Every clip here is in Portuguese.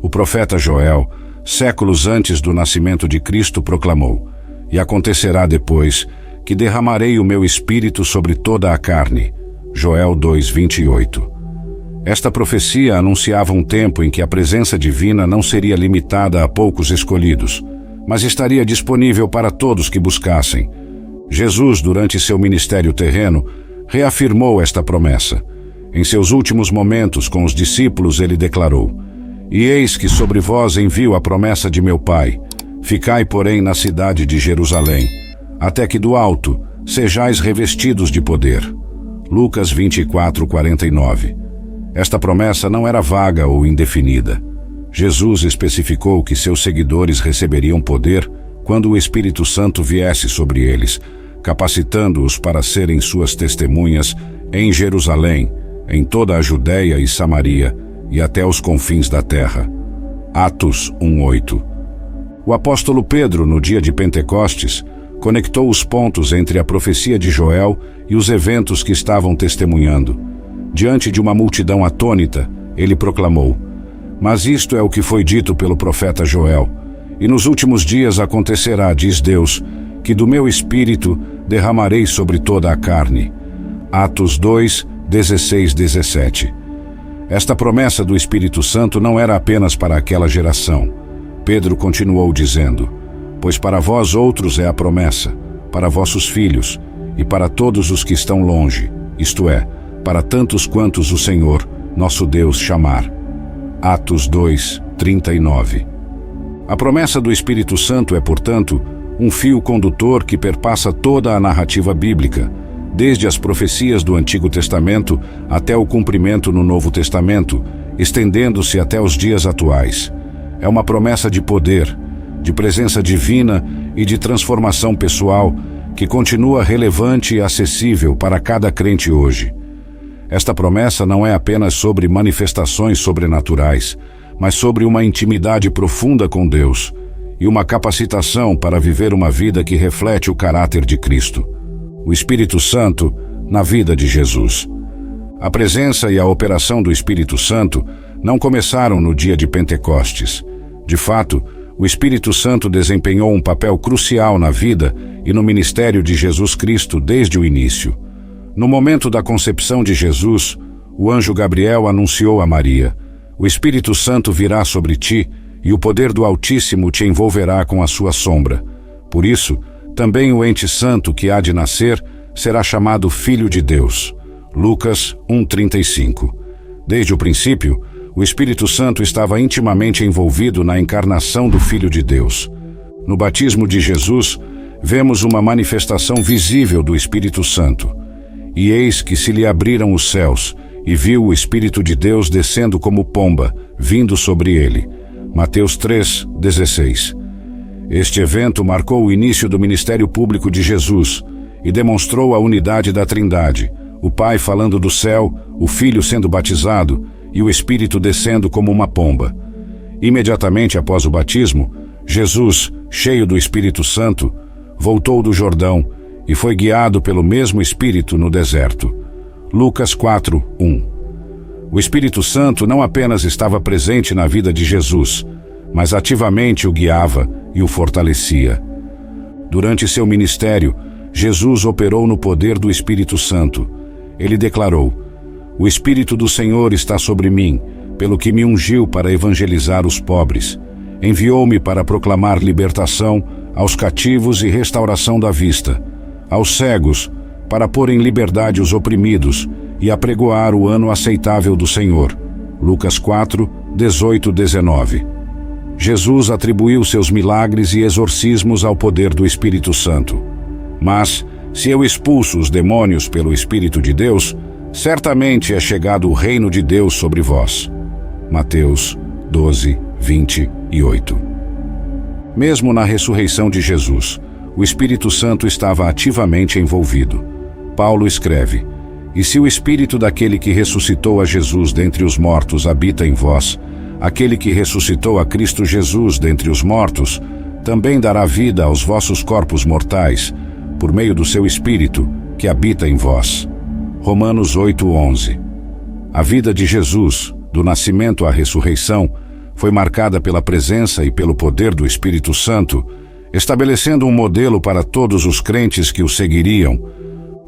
O profeta Joel, séculos antes do nascimento de Cristo, proclamou: "E acontecerá depois que derramarei o meu espírito sobre toda a carne." Joel 2:28. Esta profecia anunciava um tempo em que a presença divina não seria limitada a poucos escolhidos, mas estaria disponível para todos que buscassem. Jesus, durante seu ministério terreno, reafirmou esta promessa. Em seus últimos momentos com os discípulos, ele declarou: "E eis que sobre vós envio a promessa de meu Pai. Ficai, porém, na cidade de Jerusalém, até que do alto sejais revestidos de poder." Lucas 24:49. Esta promessa não era vaga ou indefinida. Jesus especificou que seus seguidores receberiam poder quando o Espírito Santo viesse sobre eles, capacitando-os para serem suas testemunhas em Jerusalém, em toda a Judéia e Samaria e até os confins da terra. Atos 1:8. O apóstolo Pedro, no dia de Pentecostes, conectou os pontos entre a profecia de Joel e os eventos que estavam testemunhando. Diante de uma multidão atônita, ele proclamou: "Mas isto é o que foi dito pelo profeta Joel. E nos últimos dias acontecerá, diz Deus, que do meu espírito derramarei sobre toda a carne." Atos 2:16-17. Esta promessa do Espírito Santo não era apenas para aquela geração. Pedro continuou dizendo: "Pois para vós outros é a promessa, para vossos filhos, e para todos os que estão longe, isto é, para tantos quantos o Senhor, nosso Deus, chamar." Atos 2:39. A promessa do Espírito Santo é, portanto, um fio condutor que perpassa toda a narrativa bíblica, desde as profecias do Antigo Testamento até o cumprimento no Novo Testamento, estendendo-se até os dias atuais. É uma promessa de poder, de presença divina e de transformação pessoal que continua relevante e acessível para cada crente hoje. Esta promessa não é apenas sobre manifestações sobrenaturais, mas sobre uma intimidade profunda com Deus e uma capacitação para viver uma vida que reflete o caráter de Cristo. O Espírito Santo na vida de Jesus. A presença e a operação do Espírito Santo não começaram no dia de Pentecostes. De fato, o Espírito Santo desempenhou um papel crucial na vida e no ministério de Jesus Cristo desde o início. No momento da concepção de Jesus, o anjo Gabriel anunciou a Maria: "O Espírito Santo virá sobre ti, e o poder do Altíssimo te envolverá com a sua sombra. Por isso, também o ente santo que há de nascer será chamado Filho de Deus." Lucas 1:35. Desde o princípio, o Espírito Santo estava intimamente envolvido na encarnação do Filho de Deus. No batismo de Jesus, vemos uma manifestação visível do Espírito Santo. "E eis que se lhe abriram os céus, e viu o Espírito de Deus descendo como pomba, vindo sobre ele." Mateus 3:16. Este evento marcou o início do ministério público de Jesus e demonstrou a unidade da Trindade, o Pai falando do céu, o Filho sendo batizado e o Espírito descendo como uma pomba. Imediatamente após o batismo, Jesus, cheio do Espírito Santo, voltou do Jordão e foi guiado pelo mesmo Espírito no deserto. Lucas 4:1. O Espírito Santo não apenas estava presente na vida de Jesus, mas ativamente o guiava e o fortalecia. Durante seu ministério, Jesus operou no poder do Espírito Santo. Ele declarou: "O Espírito do Senhor está sobre mim, pelo que me ungiu para evangelizar os pobres. Enviou-me para proclamar libertação aos cativos e restauração da vista, aos cegos, para pôr em liberdade os oprimidos e apregoar o ano aceitável do Senhor." Lucas 4:18-19. Jesus atribuiu seus milagres e exorcismos ao poder do Espírito Santo. "Mas, se eu expulso os demônios pelo Espírito de Deus, certamente é chegado o reino de Deus sobre vós." Mateus 12:28. Mesmo na ressurreição de Jesus, o Espírito Santo estava ativamente envolvido. Paulo escreve: "E se o Espírito daquele que ressuscitou a Jesus dentre os mortos habita em vós, aquele que ressuscitou a Cristo Jesus dentre os mortos, também dará vida aos vossos corpos mortais, por meio do seu Espírito, que habita em vós." Romanos 8:11. A vida de Jesus, do nascimento à ressurreição, foi marcada pela presença e pelo poder do Espírito Santo, estabelecendo um modelo para todos os crentes que o seguiriam.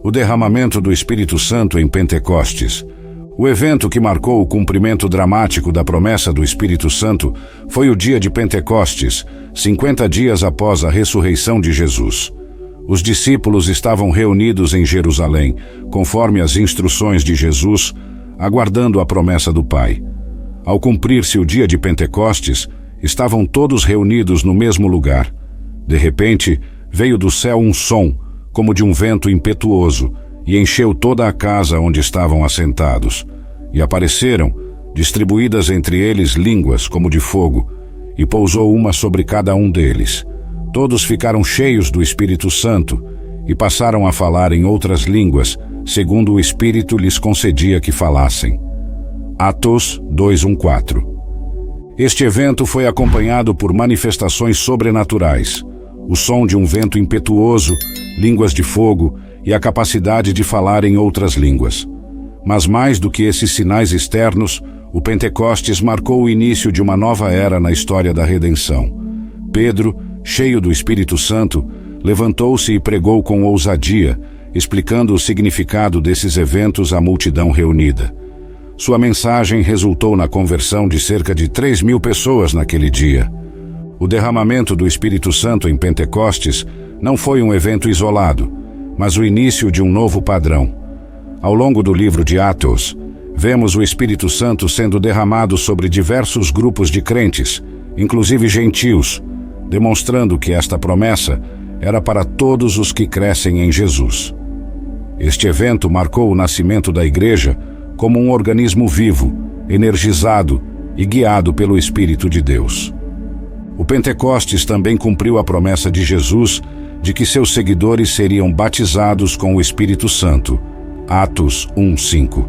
O derramamento do Espírito Santo em Pentecostes. O evento que marcou o cumprimento dramático da promessa do Espírito Santo foi o dia de Pentecostes, 50 dias após a ressurreição de Jesus. Os discípulos estavam reunidos em Jerusalém, conforme as instruções de Jesus, aguardando a promessa do Pai. Ao cumprir-se o dia de Pentecostes, estavam todos reunidos no mesmo lugar. De repente, veio do céu um som, como de um vento impetuoso, e encheu toda a casa onde estavam assentados. E apareceram, distribuídas entre eles línguas como de fogo, e pousou uma sobre cada um deles. Todos ficaram cheios do Espírito Santo, e passaram a falar em outras línguas, segundo o Espírito lhes concedia que falassem. Atos 2:1-4. Este evento foi acompanhado por manifestações sobrenaturais, o som de um vento impetuoso, línguas de fogo e a capacidade de falar em outras línguas. Mas mais do que esses sinais externos, o Pentecostes marcou o início de uma nova era na história da redenção. Pedro, cheio do Espírito Santo, levantou-se e pregou com ousadia, explicando o significado desses eventos à multidão reunida. Sua mensagem resultou na conversão de cerca de 3.000 pessoas naquele dia. O derramamento do Espírito Santo em Pentecostes não foi um evento isolado, mas o início de um novo padrão. Ao longo do livro de Atos, vemos o Espírito Santo sendo derramado sobre diversos grupos de crentes, inclusive gentios, demonstrando que esta promessa era para todos os que crescem em Jesus. Este evento marcou o nascimento da Igreja como um organismo vivo, energizado e guiado pelo Espírito de Deus. O Pentecostes também cumpriu a promessa de Jesus de que seus seguidores seriam batizados com o Espírito Santo. Atos 1:5.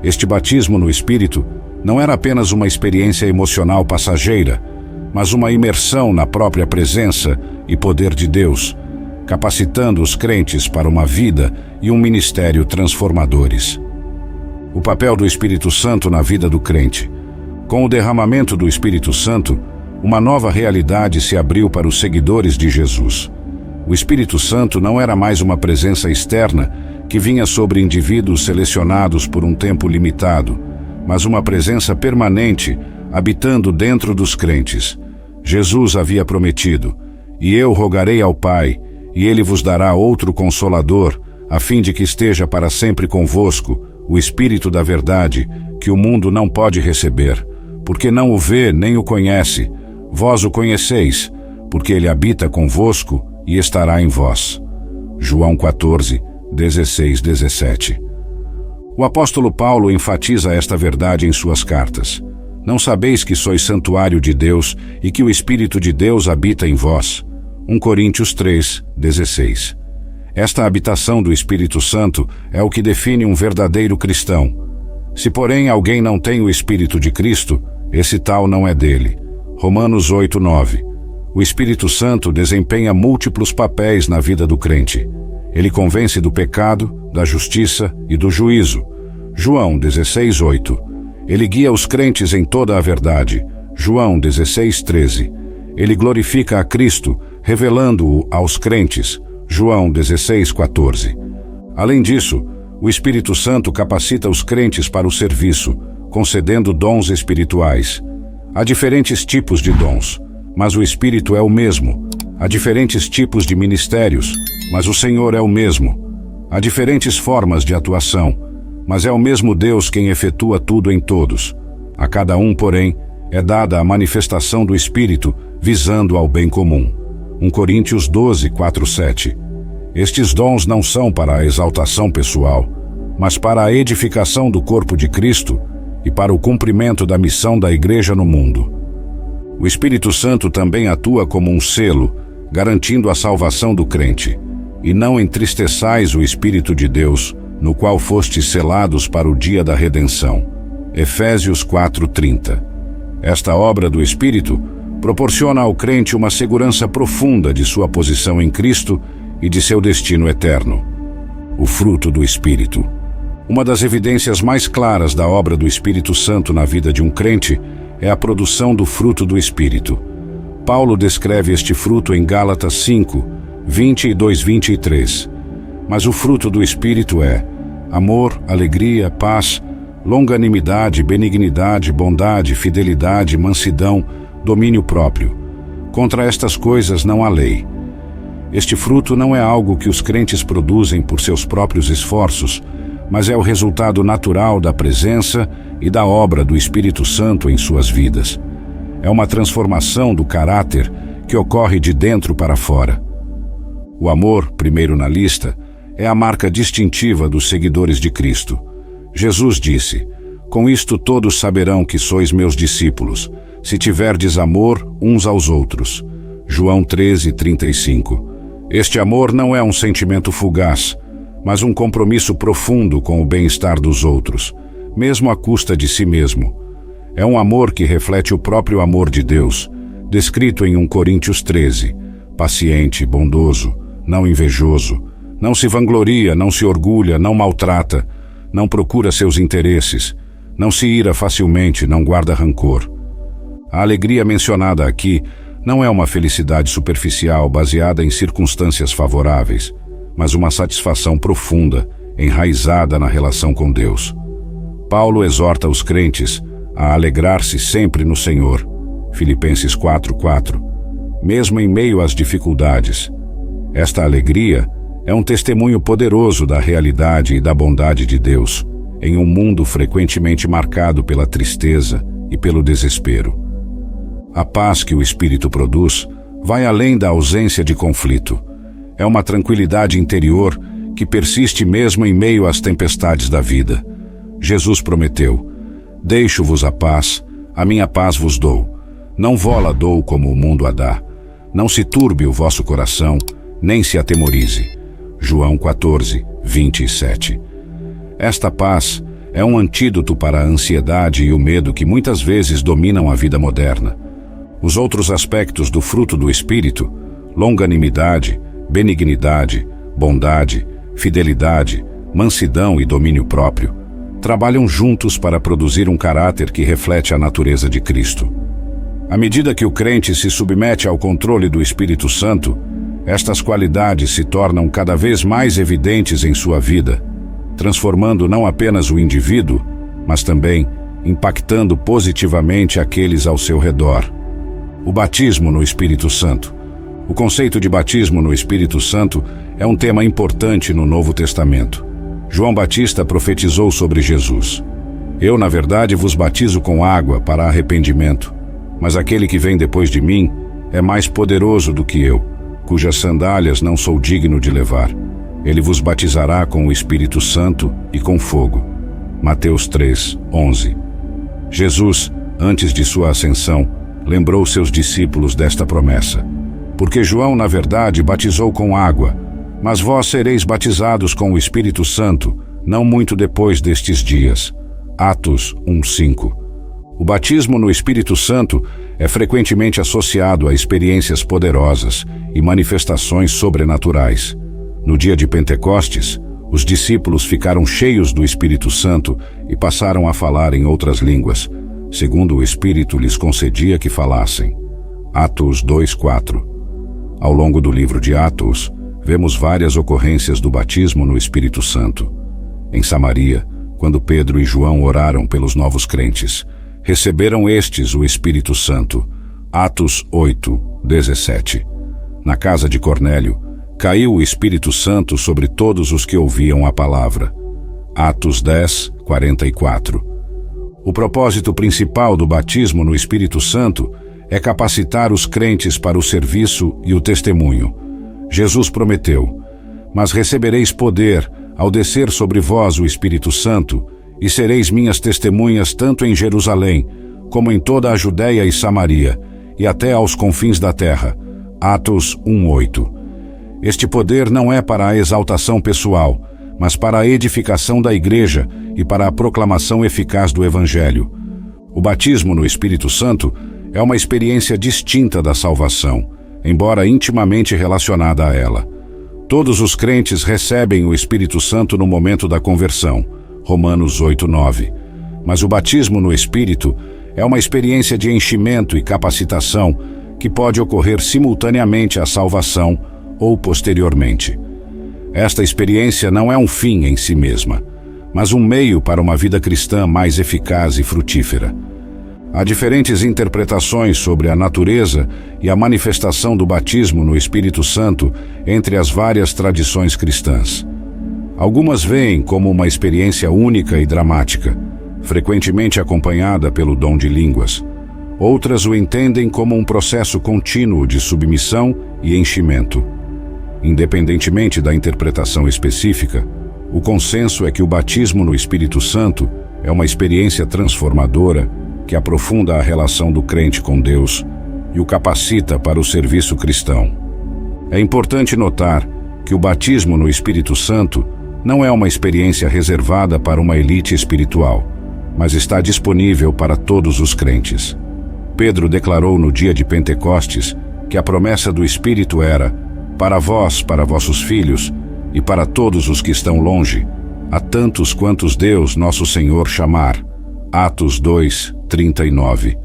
Este batismo no Espírito não era apenas uma experiência emocional passageira, mas uma imersão na própria presença e poder de Deus, capacitando os crentes para uma vida e um ministério transformadores. O papel do Espírito Santo na vida do crente. Com o derramamento do Espírito Santo, uma nova realidade se abriu para os seguidores de Jesus. O Espírito Santo não era mais uma presença externa que vinha sobre indivíduos selecionados por um tempo limitado, mas uma presença permanente, habitando dentro dos crentes. Jesus havia prometido: "E eu rogarei ao Pai, e Ele vos dará outro Consolador, a fim de que esteja para sempre convosco, o Espírito da verdade, que o mundo não pode receber, porque não o vê nem o conhece. Vós o conheceis, porque Ele habita convosco e estará em vós." João 14:16-17. O apóstolo Paulo enfatiza esta verdade em suas cartas. "Não sabeis que sois santuário de Deus e que o Espírito de Deus habita em vós?" 1 Coríntios 3:16. Esta habitação do Espírito Santo é o que define um verdadeiro cristão. Se, porém, alguém não tem o Espírito de Cristo, esse tal não é dele. Romanos 8:9. O Espírito Santo desempenha múltiplos papéis na vida do crente. Ele convence do pecado, da justiça e do juízo. João 16:8. Ele guia os crentes em toda a verdade. João 16:13. Ele glorifica a Cristo, revelando-o aos crentes. João 16:14. Além disso, o Espírito Santo capacita os crentes para o serviço, concedendo dons espirituais. Há diferentes tipos de dons, mas o Espírito é o mesmo. Há diferentes tipos de ministérios, mas o Senhor é o mesmo. Há diferentes formas de atuação, mas é o mesmo Deus quem efetua tudo em todos. A cada um, porém, é dada a manifestação do Espírito, visando ao bem comum. 1 Coríntios 12:4-7. Estes dons não são para a exaltação pessoal, mas para a edificação do corpo de Cristo e para o cumprimento da missão da Igreja no mundo. O Espírito Santo também atua como um selo, garantindo a salvação do crente. "E não entristeçais o Espírito de Deus, no qual fostes selados para o dia da redenção." Efésios 4:30. Esta obra do Espírito proporciona ao crente uma segurança profunda de sua posição em Cristo e de seu destino eterno. O fruto do Espírito. Uma das evidências mais claras da obra do Espírito Santo na vida de um crente é a produção do fruto do Espírito. Paulo descreve este fruto em Gálatas 5, 22, 23. Mas o fruto do Espírito é amor, alegria, paz, longanimidade, benignidade, bondade, fidelidade, mansidão, domínio próprio. Contra estas coisas não há lei. Este fruto não é algo que os crentes produzem por seus próprios esforços, mas é o resultado natural da presença e da obra do Espírito Santo em suas vidas. É uma transformação do caráter que ocorre de dentro para fora. O amor, primeiro na lista, é a marca distintiva dos seguidores de Cristo. Jesus disse: "Com isto todos saberão que sois meus discípulos, se tiverdes amor uns aos outros." João 13, 35. Este amor não é um sentimento fugaz, mas um compromisso profundo com o bem-estar dos outros, mesmo à custa de si mesmo. É um amor que reflete o próprio amor de Deus, descrito em 1 Coríntios 13, paciente, bondoso, não invejoso, não se vangloria, não se orgulha, não maltrata, não procura seus interesses, não se ira facilmente, não guarda rancor. A alegria mencionada aqui não é uma felicidade superficial baseada em circunstâncias favoráveis, mas uma satisfação profunda, enraizada na relação com Deus. Paulo exorta os crentes a alegrar-se sempre no Senhor. Filipenses 4:4. Mesmo em meio às dificuldades. Esta alegria é um testemunho poderoso da realidade e da bondade de Deus, em um mundo frequentemente marcado pela tristeza e pelo desespero. A paz que o Espírito produz vai além da ausência de conflito. É uma tranquilidade interior que persiste mesmo em meio às tempestades da vida. Jesus prometeu: "Deixo-vos a minha paz vos dou. Não vou-la dou como o mundo a dá. Não se turbe o vosso coração, nem se atemorize." João 14, 27. Esta paz é um antídoto para a ansiedade e o medo que muitas vezes dominam a vida moderna. Os outros aspectos do fruto do Espírito, longanimidade, benignidade, bondade, fidelidade, mansidão e domínio próprio, trabalham juntos para produzir um caráter que reflete a natureza de Cristo. À medida que o crente se submete ao controle do Espírito Santo, estas qualidades se tornam cada vez mais evidentes em sua vida, transformando não apenas o indivíduo, mas também impactando positivamente aqueles ao seu redor. O batismo no Espírito Santo. O conceito de batismo no Espírito Santo é um tema importante no Novo Testamento. João Batista profetizou sobre Jesus: "Eu, na verdade, vos batizo com água para arrependimento, mas aquele que vem depois de mim é mais poderoso do que eu, cujas sandálias não sou digno de levar. Ele vos batizará com o Espírito Santo e com fogo." Mateus 3, 11. Jesus, antes de sua ascensão, lembrou seus discípulos desta promessa: "Porque João, na verdade, batizou com água, mas vós sereis batizados com o Espírito Santo, não muito depois destes dias." Atos 1:5. O batismo no Espírito Santo é frequentemente associado a experiências poderosas e manifestações sobrenaturais. No dia de Pentecostes, os discípulos ficaram cheios do Espírito Santo e passaram a falar em outras línguas, segundo o Espírito lhes concedia que falassem. Atos 2:4. Ao longo do livro de Atos, vemos várias ocorrências do batismo no Espírito Santo. Em Samaria, quando Pedro e João oraram pelos novos crentes, receberam estes o Espírito Santo. Atos 8:17. Na casa de Cornélio, caiu o Espírito Santo sobre todos os que ouviam a palavra. Atos 10:44. O propósito principal do batismo no Espírito Santo é capacitar os crentes para o serviço e o testemunho. Jesus prometeu: "Mas recebereis poder ao descer sobre vós o Espírito Santo, e sereis minhas testemunhas tanto em Jerusalém, como em toda a Judéia e Samaria, e até aos confins da terra." Atos 1:8. Este poder não é para a exaltação pessoal, mas para a edificação da igreja e para a proclamação eficaz do Evangelho. O batismo no Espírito Santo é uma experiência distinta da salvação, embora intimamente relacionada a ela. Todos os crentes recebem o Espírito Santo no momento da conversão, Romanos 8:9. Mas o batismo no Espírito É uma experiência de enchimento e capacitação que pode ocorrer simultaneamente à salvação ou posteriormente. Esta experiência não é um fim em si mesma, mas um meio para uma vida cristã mais eficaz e frutífera. Há diferentes interpretações sobre a natureza e a manifestação do batismo no Espírito Santo entre as várias tradições cristãs. Algumas veem como uma experiência única e dramática, frequentemente acompanhada pelo dom de línguas. Outras o entendem como um processo contínuo de submissão e enchimento. Independentemente da interpretação específica, o consenso é que o batismo no Espírito Santo é uma experiência transformadora que aprofunda a relação do crente com Deus e o capacita para o serviço cristão. É importante notar que o batismo no Espírito Santo não é uma experiência reservada para uma elite espiritual, mas está disponível para todos os crentes. Pedro declarou no dia de Pentecostes que a promessa do Espírito era: para vós, para vossos filhos e para todos os que estão longe, a tantos quantos Deus, nosso Senhor, chamar. Atos 2:39.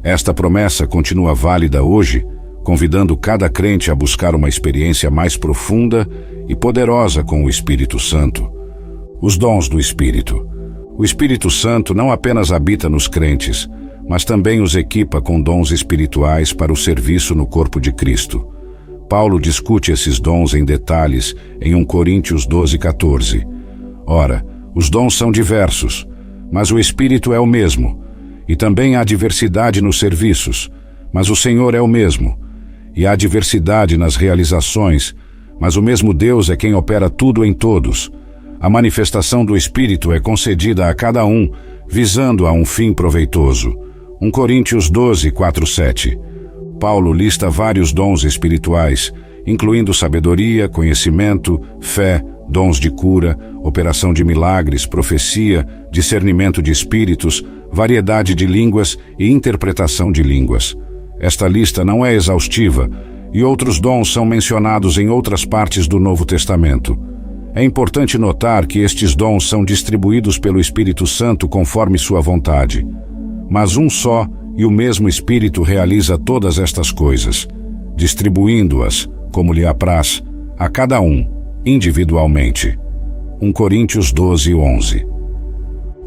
Esta promessa continua válida hoje, convidando cada crente a buscar uma experiência mais profunda e poderosa com o Espírito Santo. Os dons do Espírito. O Espírito Santo não apenas habita nos crentes, mas também os equipa com dons espirituais para o serviço no corpo de Cristo. Paulo discute esses dons em detalhes em 1 Coríntios 12:14. Ora, os dons são diversos, mas o Espírito é o mesmo. E também há diversidade nos serviços, mas o Senhor é o mesmo. E há diversidade nas realizações, mas o mesmo Deus é quem opera tudo em todos. A manifestação do Espírito é concedida a cada um, visando a um fim proveitoso. 1 Coríntios 12:4-7. Paulo lista vários dons espirituais, incluindo sabedoria, conhecimento, fé, dons de cura, operação de milagres, profecia, discernimento de espíritos, variedade de línguas e interpretação de línguas. Esta lista não é exaustiva, e outros dons são mencionados em outras partes do Novo Testamento. É importante notar que estes dons são distribuídos pelo Espírito Santo conforme sua vontade. Mas um só e o mesmo Espírito realiza todas estas coisas, distribuindo-as, como lhe apraz, a cada um, individualmente. 1 Coríntios 12:11.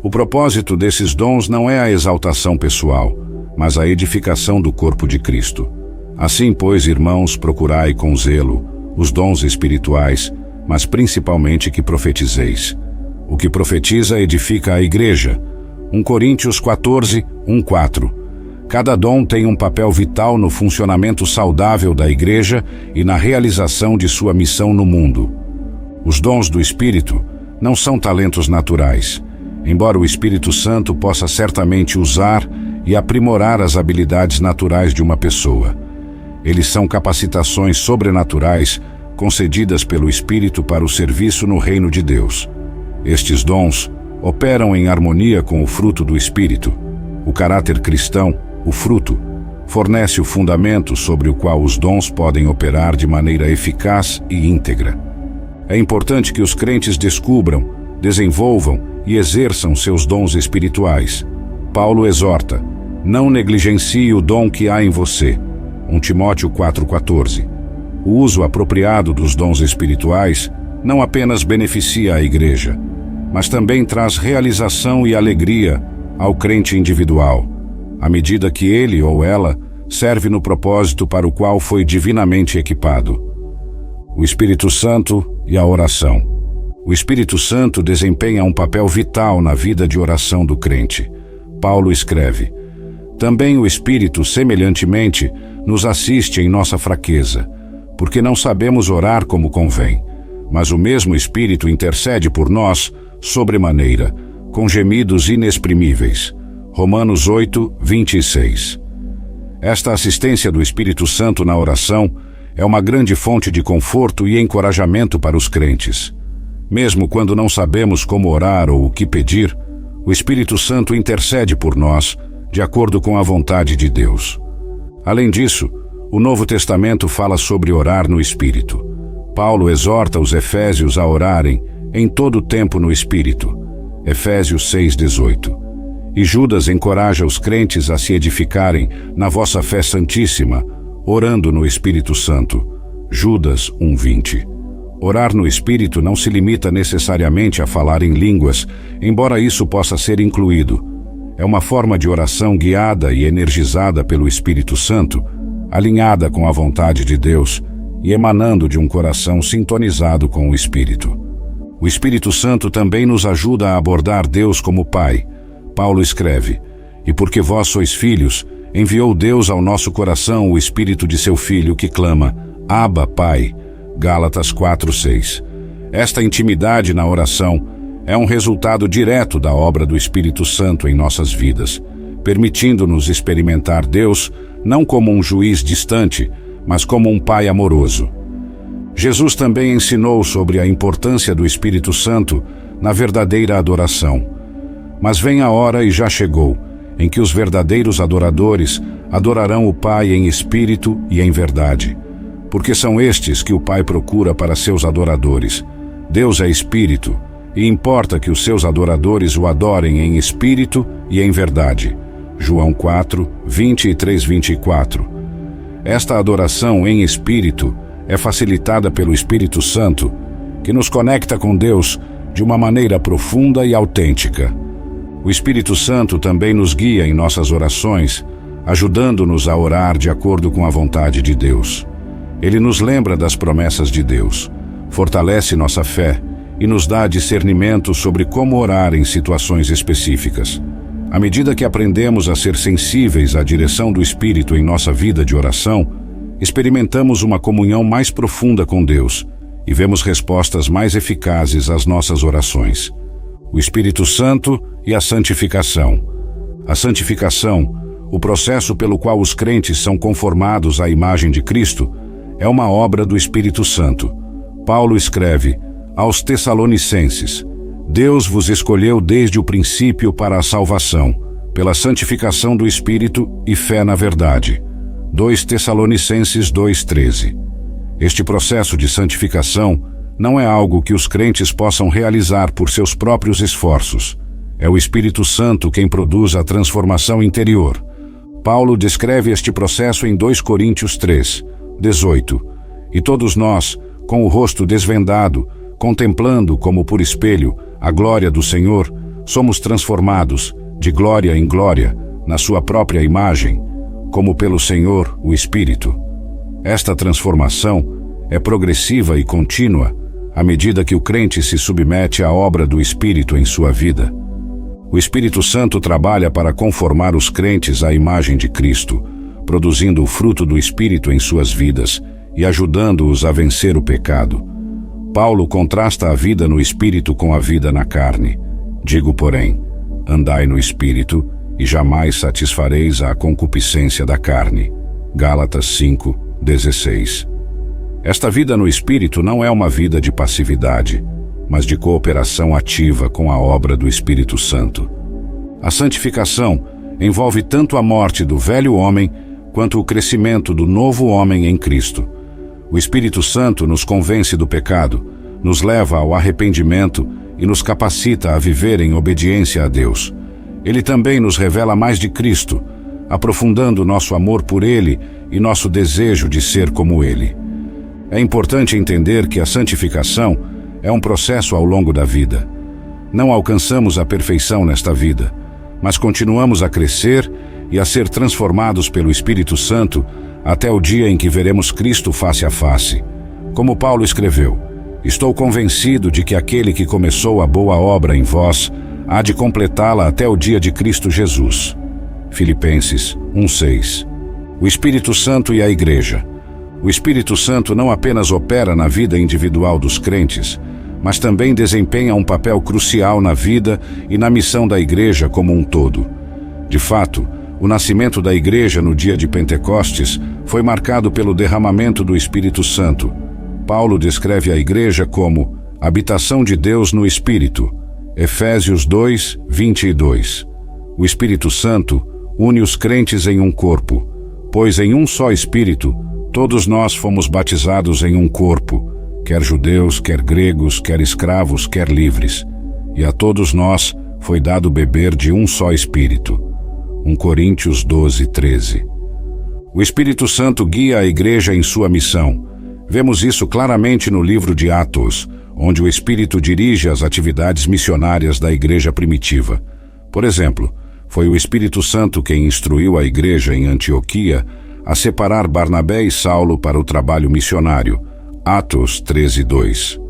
O propósito desses dons não é a exaltação pessoal, mas a edificação do corpo de Cristo. Assim, pois, irmãos, procurai com zelo os dons espirituais, mas principalmente que profetizeis. O que profetiza edifica a igreja. 1 Coríntios 14:1-4. Cada dom tem um papel vital no funcionamento saudável da igreja e na realização de sua missão no mundo. Os dons do Espírito não são talentos naturais, embora o Espírito Santo possa certamente usar e aprimorar as habilidades naturais de uma pessoa. Eles são capacitações sobrenaturais concedidas pelo Espírito para o serviço no reino de Deus. Estes dons operam em harmonia com o fruto do Espírito. O caráter cristão, o fruto, fornece o fundamento sobre o qual os dons podem operar de maneira eficaz e íntegra. É importante que os crentes descubram, desenvolvam e exerçam seus dons espirituais. Paulo exorta: não negligencie o dom que há em você. 1 Timóteo 4:14. O uso apropriado dos dons espirituais não apenas beneficia a igreja, mas também traz realização e alegria ao crente individual, à medida que ele ou ela serve no propósito para o qual foi divinamente equipado. O Espírito Santo e a oração. O Espírito Santo desempenha um papel vital na vida de oração do crente. Paulo escreve: também o Espírito, semelhantemente, nos assiste em nossa fraqueza, porque não sabemos orar como convém, mas o mesmo Espírito intercede por nós, sobremaneira, com gemidos inexprimíveis. Romanos 8:26. Esta assistência do Espírito Santo na oração é uma grande fonte de conforto e encorajamento para os crentes. Mesmo quando não sabemos como orar ou o que pedir, o Espírito Santo intercede por nós, de acordo com a vontade de Deus. Além disso, o Novo Testamento fala sobre orar no Espírito. Paulo exorta os efésios a orarem em todo o tempo no Espírito. Efésios 6:18. E Judas encoraja os crentes a se edificarem na vossa fé santíssima, orando no Espírito Santo. Judas 1:20. Orar no Espírito não se limita necessariamente a falar em línguas, embora isso possa ser incluído. É uma forma de oração guiada e energizada pelo Espírito Santo, alinhada com a vontade de Deus e emanando de um coração sintonizado com o Espírito. O Espírito Santo também nos ajuda a abordar Deus como Pai. Paulo escreve: "E porque vós sois filhos, enviou Deus ao nosso coração o Espírito de seu Filho que clama, Abba, Pai." Gálatas 4:6. Esta intimidade na oração é um resultado direto da obra do Espírito Santo em nossas vidas, permitindo-nos experimentar Deus não como um juiz distante, mas como um Pai amoroso. Jesus também ensinou sobre a importância do Espírito Santo na verdadeira adoração. Mas vem a hora, e já chegou, em que os verdadeiros adoradores adorarão o Pai em espírito e em verdade. Porque são estes que o Pai procura para seus adoradores. Deus é espírito, e importa que os seus adoradores o adorem em espírito e em verdade. João 4:23-24. Esta adoração em espírito é facilitada pelo Espírito Santo, que nos conecta com Deus de uma maneira profunda e autêntica. O Espírito Santo também nos guia em nossas orações, ajudando-nos a orar de acordo com a vontade de Deus. Ele nos lembra das promessas de Deus, fortalece nossa fé e nos dá discernimento sobre como orar em situações específicas. À medida que aprendemos a ser sensíveis à direção do Espírito em nossa vida de oração, experimentamos uma comunhão mais profunda com Deus e vemos respostas mais eficazes às nossas orações. O Espírito Santo e a santificação. A santificação, o processo pelo qual os crentes são conformados à imagem de Cristo, é uma obra do Espírito Santo. Paulo escreve aos Tessalonicenses: "Deus vos escolheu desde o princípio para a salvação, pela santificação do Espírito e fé na verdade." 2 Tessalonicenses 2:13. Este processo de santificação não é algo que os crentes possam realizar por seus próprios esforços. É o Espírito Santo quem produz a transformação interior. Paulo descreve este processo em 2 Coríntios 3:18. "E todos nós, com o rosto desvendado, contemplando como por espelho a glória do Senhor, somos transformados, de glória em glória, na sua própria imagem, como pelo Senhor, o Espírito." Esta transformação é progressiva e contínua, à medida que o crente se submete à obra do Espírito em sua vida. O Espírito Santo trabalha para conformar os crentes à imagem de Cristo, produzindo o fruto do Espírito em suas vidas e ajudando-os a vencer o pecado. Paulo contrasta a vida no Espírito com a vida na carne. "Digo, porém, andai no Espírito, e jamais satisfareis a concupiscência da carne." Gálatas 5:16. Esta vida no Espírito não é uma vida de passividade, mas de cooperação ativa com a obra do Espírito Santo. A santificação envolve tanto a morte do velho homem quanto o crescimento do novo homem em Cristo. O Espírito Santo nos convence do pecado, nos leva ao arrependimento e nos capacita a viver em obediência a Deus. Ele também nos revela mais de Cristo, aprofundando nosso amor por Ele e nosso desejo de ser como Ele. É importante entender que a santificação é um processo ao longo da vida. Não alcançamos a perfeição nesta vida, mas continuamos a crescer e a ser transformados pelo Espírito Santo até o dia em que veremos Cristo face a face. Como Paulo escreveu: "Estou convencido de que aquele que começou a boa obra em vós há de completá-la até o dia de Cristo Jesus." Filipenses 1:6. O Espírito Santo e a Igreja. O Espírito Santo não apenas opera na vida individual dos crentes, mas também desempenha um papel crucial na vida e na missão da Igreja como um todo. De fato, o nascimento da Igreja no dia de Pentecostes foi marcado pelo derramamento do Espírito Santo. Paulo descreve a Igreja como habitação de Deus no Espírito. Efésios 2:22. O Espírito Santo une os crentes em um corpo, pois em um só Espírito todos nós fomos batizados em um corpo, quer judeus, quer gregos, quer escravos, quer livres. E a todos nós foi dado beber de um só Espírito. 1 Coríntios 12, 13. O Espírito Santo guia a Igreja em sua missão. Vemos isso claramente no livro de Atos, onde o Espírito dirige as atividades missionárias da Igreja primitiva. Por exemplo, foi o Espírito Santo quem instruiu a Igreja em Antioquia a separar Barnabé e Saulo para o trabalho missionário. Atos 13, 2.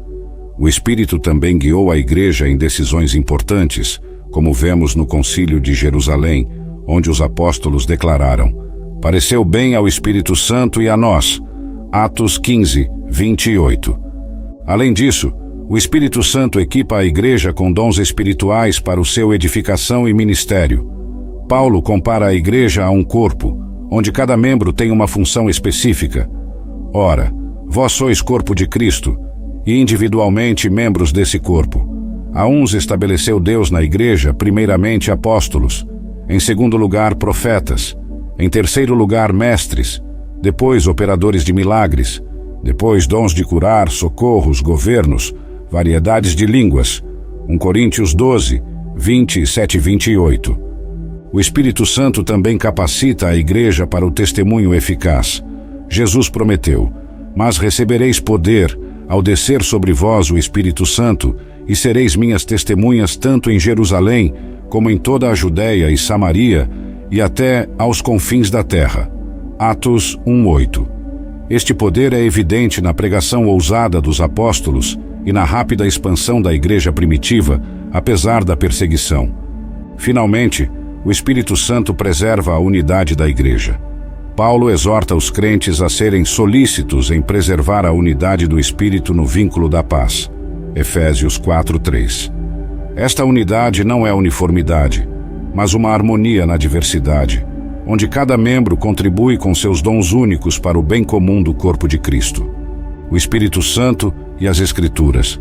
O Espírito também guiou a Igreja em decisões importantes, como vemos no Concílio de Jerusalém, onde os apóstolos declararam: pareceu bem ao Espírito Santo e a nós. Atos 15, 28. Além disso, o Espírito Santo equipa a Igreja com dons espirituais para o seu edificação e ministério. Paulo compara a Igreja a um corpo, onde cada membro tem uma função específica. Ora, vós sois corpo de Cristo, e individualmente membros desse corpo. A uns estabeleceu Deus na Igreja, primeiramente apóstolos, em segundo lugar profetas, em terceiro lugar mestres, depois operadores de milagres, depois dons de curar, socorros, governos, variedades de línguas. 1 Coríntios 12, 27 e 28. O Espírito Santo também capacita a Igreja para o testemunho eficaz. Jesus prometeu: mas recebereis poder ao descer sobre vós o Espírito Santo, e sereis minhas testemunhas tanto em Jerusalém, como em toda a Judéia e Samaria, e até aos confins da terra. Atos 1:8. Este poder é evidente na pregação ousada dos apóstolos e na rápida expansão da Igreja primitiva, apesar da perseguição. Finalmente, o Espírito Santo preserva a unidade da Igreja. Paulo exorta os crentes a serem solícitos em preservar a unidade do Espírito no vínculo da paz. Efésios 4:3. Esta unidade não é uniformidade, mas uma harmonia na diversidade, onde cada membro contribui com seus dons únicos para o bem comum do corpo de Cristo. O Espírito Santo e as Escrituras.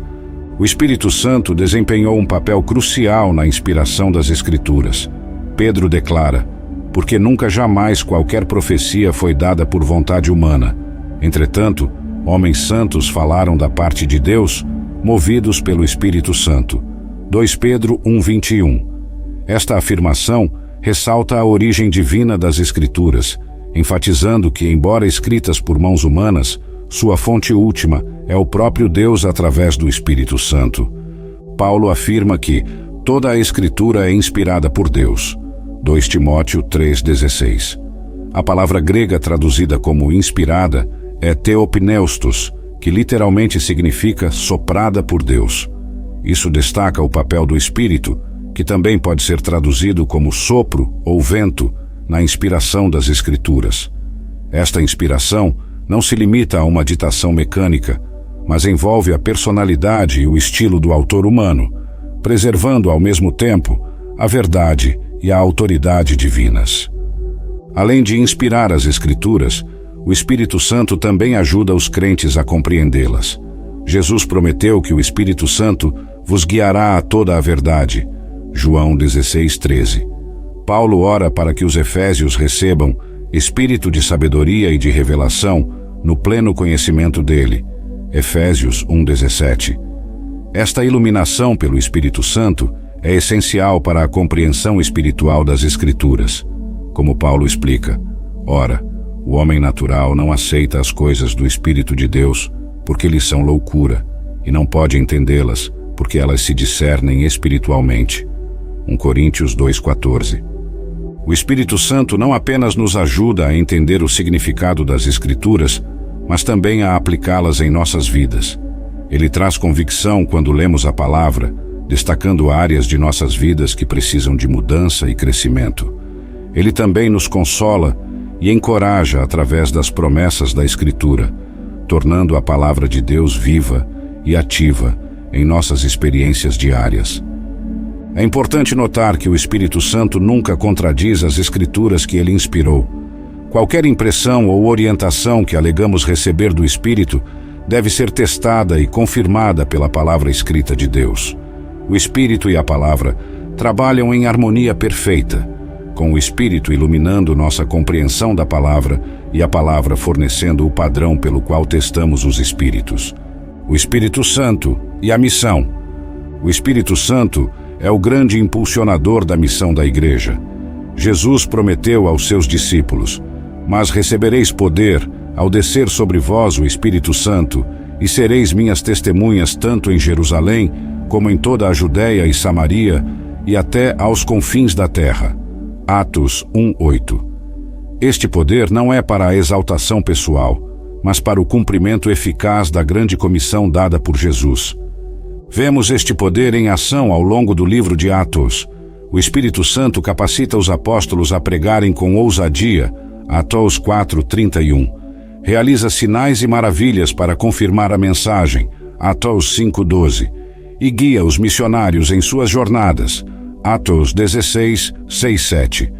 O Espírito Santo desempenhou um papel crucial na inspiração das Escrituras. Pedro declara: porque nunca jamais qualquer profecia foi dada por vontade humana. Entretanto, homens santos falaram da parte de Deus, movidos pelo Espírito Santo. 2 Pedro 1:21. Esta afirmação ressalta a origem divina das Escrituras, enfatizando que, embora escritas por mãos humanas, sua fonte última é o próprio Deus através do Espírito Santo. Paulo afirma que toda a Escritura é inspirada por Deus. 2 Timóteo 3:16. A palavra grega traduzida como inspirada é theopneustos, que literalmente significa soprada por Deus. Isso destaca o papel do Espírito, que também pode ser traduzido como sopro ou vento, na inspiração das Escrituras. Esta inspiração não se limita a uma ditação mecânica, mas envolve a personalidade e o estilo do autor humano, preservando ao mesmo tempo a verdade e a autoridade divinas. Além de inspirar as Escrituras, o Espírito Santo também ajuda os crentes a compreendê-las. Jesus prometeu que o Espírito Santo vos guiará a toda a verdade. João 16:13. Paulo ora para que os efésios recebam espírito de sabedoria e de revelação no pleno conhecimento dele. Efésios 1:17. Esta iluminação pelo Espírito Santo é essencial para a compreensão espiritual das Escrituras. Como Paulo explica: ora, o homem natural não aceita as coisas do Espírito de Deus porque lhes são loucura, e não pode entendê-las porque elas se discernem espiritualmente. 1 Coríntios 2:14. O Espírito Santo não apenas nos ajuda a entender o significado das Escrituras, mas também a aplicá-las em nossas vidas. Ele traz convicção quando lemos a palavra, destacando áreas de nossas vidas que precisam de mudança e crescimento. Ele também nos consola e encoraja através das promessas da Escritura, tornando a palavra de Deus viva e ativa em nossas experiências diárias. É importante notar que o Espírito Santo nunca contradiz as Escrituras que ele inspirou. Qualquer impressão ou orientação que alegamos receber do Espírito deve ser testada e confirmada pela palavra escrita de Deus. O Espírito e a palavra trabalham em harmonia perfeita, com o Espírito iluminando nossa compreensão da palavra e a palavra fornecendo o padrão pelo qual testamos os Espíritos. O Espírito Santo e a missão. O Espírito Santo é o grande impulsionador da missão da Igreja. Jesus prometeu aos seus discípulos: "Mas recebereis poder ao descer sobre vós o Espírito Santo, e sereis minhas testemunhas tanto em Jerusalém, como em toda a Judéia e Samaria, e até aos confins da terra." Atos 1:8. Este poder não é para a exaltação pessoal, mas para o cumprimento eficaz da grande comissão dada por Jesus. Vemos este poder em ação ao longo do livro de Atos. O Espírito Santo capacita os apóstolos a pregarem com ousadia, Atos 4:31. Realiza sinais e maravilhas para confirmar a mensagem, Atos 5:12. E guia os missionários em suas jornadas, Atos 16:6-7.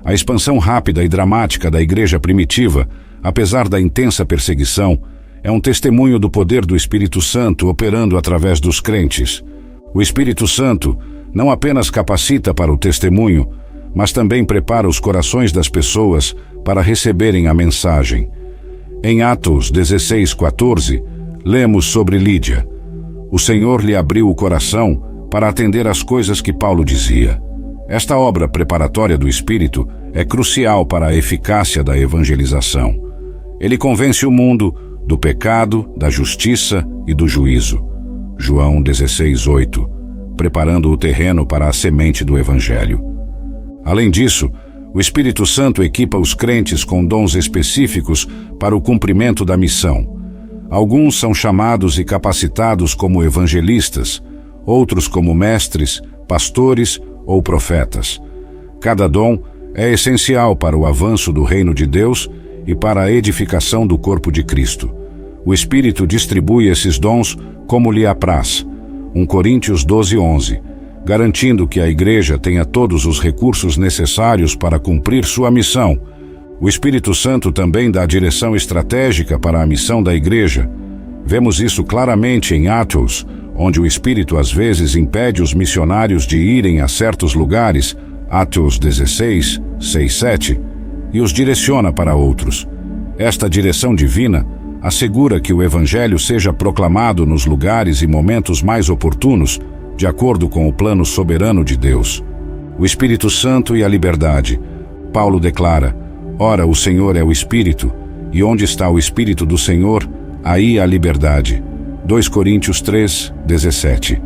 A expansão rápida e dramática da igreja primitiva, apesar da intensa perseguição, é um testemunho do poder do Espírito Santo operando através dos crentes. O Espírito Santo não apenas capacita para o testemunho, mas também prepara os corações das pessoas para receberem a mensagem. Em Atos 16:14, lemos sobre Lídia. O Senhor lhe abriu o coração para atender às coisas que Paulo dizia. Esta obra preparatória do Espírito é crucial para a eficácia da evangelização. Ele convence o mundo do pecado, da justiça e do juízo. João 16:8, preparando o terreno para a semente do Evangelho. Além disso, o Espírito Santo equipa os crentes com dons específicos para o cumprimento da missão. Alguns são chamados e capacitados como evangelistas, outros como mestres, pastores ou profetas. Cada dom é essencial para o avanço do reino de Deus e para a edificação do corpo de Cristo. O Espírito distribui esses dons como lhe apraz, 1 Coríntios 12:11, garantindo que a Igreja tenha todos os recursos necessários para cumprir sua missão. O Espírito Santo também dá direção estratégica para a missão da Igreja. Vemos isso claramente em Atos, onde o Espírito às vezes impede os missionários de irem a certos lugares, Atos 16:6-7, e os direciona para outros. Esta direção divina assegura que o Evangelho seja proclamado nos lugares e momentos mais oportunos, de acordo com o plano soberano de Deus. O Espírito Santo e a liberdade. Paulo declara: "Ora, o Senhor é o Espírito, e onde está o Espírito do Senhor, aí há liberdade." 2 Coríntios 3:17.